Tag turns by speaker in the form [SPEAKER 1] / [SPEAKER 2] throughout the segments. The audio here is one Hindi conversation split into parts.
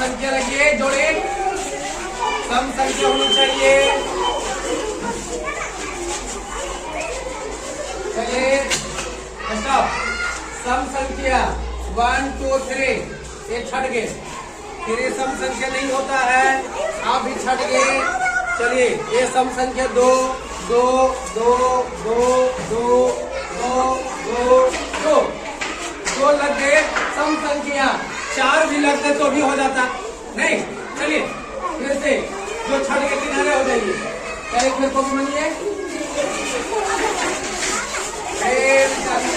[SPEAKER 1] संख्या लगिए, जोड़े, सम संख्या होनी चाहिए। चलिए सम संख्या 1 2 3 ये छट गए, फिर ये सम संख्या नहीं होता है, आप भी छट गए। चलिए ये सम संख्या 2 2 2 2 2 2 2 2 2 लग गए। सम संख्या 4 भी लगते तो भी हो जाता नहीं। चलिए फिर से जो छट के किनारे हो जाइए, चलिए फिर को बनिए। रेल चली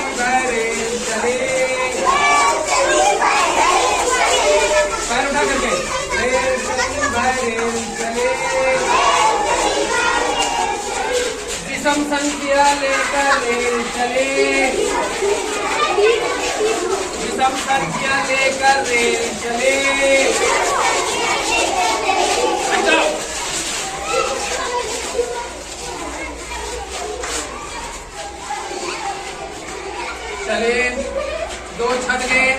[SPEAKER 1] रेल चली, पैर उठा करके रेल चली रेल चले, विषम संख्या लेकर रेल चले, विषम संख्या लेकर रेल चले। चले 2 छट गए,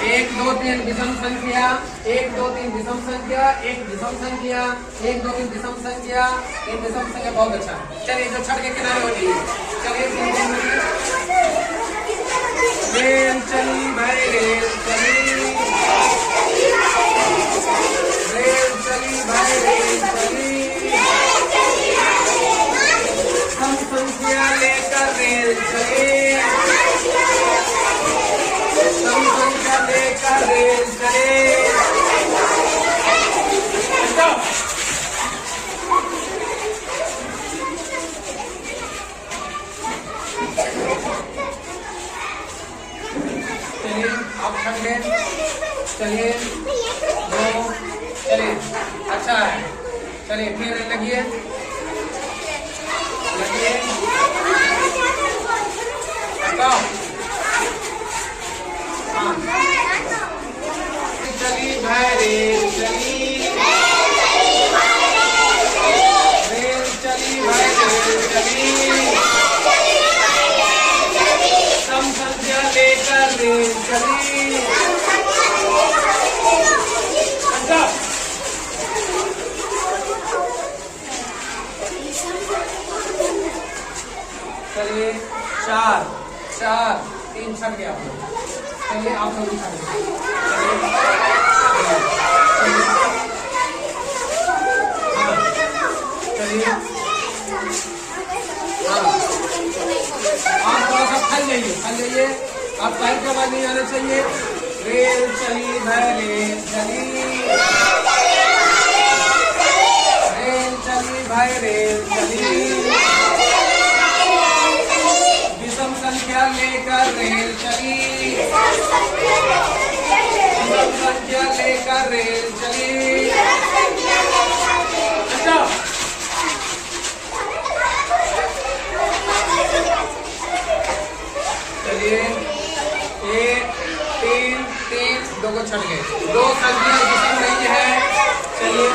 [SPEAKER 1] 1 2 3 विषम संख्या, 1 2 3 विषम संख्या, 1 विषम संख्या, 1 2 3 विषम संख्या, 1 विषम संख्या। बहुत अच्छा। चलिए जो छट के किनारे हो जाइए। चलिए रेल चली भाई रेल चली, रेल चली भाई रेल चली, सम संख्या लेकर रेल चले, सम संख्या लेकर रेल चले। चलिए आप छट गए। चलिए 2, चलिए अच्छा है। चलिए फिर लगिए लगिए, चली भाई रेल चली, रेल चली भाई रेल चली, सम संख्या लेकर रेल चली। अच्छा चलिए 4 4 3 छट गया आप लोग। चलिए आप लोग छट गए। चलिए आप थोड़ा सा फल जाइए, आप पैर के आवाज नहीं आना चाहिए। रेल चली भाई रेल चली, रेल चली भाई रेल चली, विषम संख्या लेकर रेल चली, विषम संख्या लेकर रेल चली। अच्छा चलिए 1 3 3 2 को छट गए, 2 संख्या विषम नहीं है। चलिए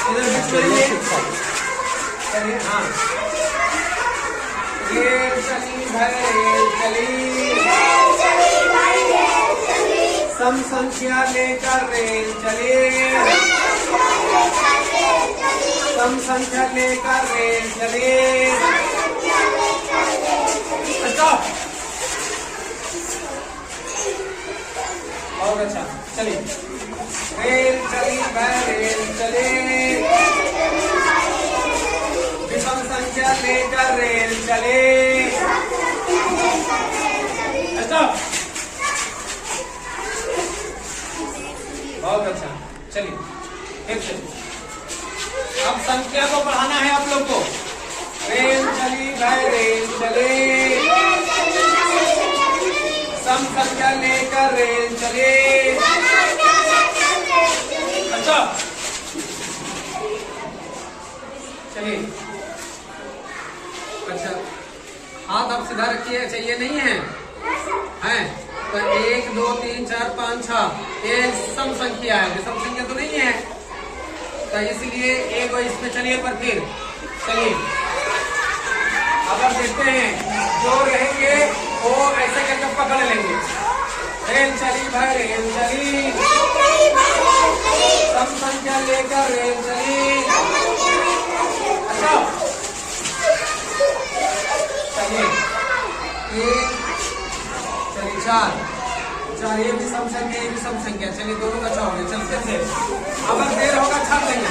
[SPEAKER 1] इधर फिक्स करिए। चलिए हाँ रेल चली भाई रेल चली, सम संख्या लेकर रेल चले, सम संख्या लेकर रेल चले। अच्छा बहुत अच्छा। चलिए रेल चली भाई रेल चले, विषम संख्या लेकर रेल चले। अच्छा बहुत अच्छा। चलिए फिर चलिए अब संख्या को बढ़ाना है आप लोग को। रेल चली भाई रेल चले, सम संख्या लेकर रेल चले। अच्छा चलिए अच्छा हाथ आप सीधा रखिए। अच्छा ये नहीं है हैं तो 1 2 3 4 5 6 ये सम संख्या है, विषम संख्या तो नहीं है, तो इसलिए एक इसमें चलिए पर फिर चलिए अब आप देखते हैं जो रहेंगे वो ऐसे करके पकड़ लेंगे। रेल चली भाई रेल चली, 4 4, ये भी सम संख्या, ये भी सम संख्या। चलिए दोनों का 6 हो गया। चल फिर से अगर देर होगा छाड़ देंगे।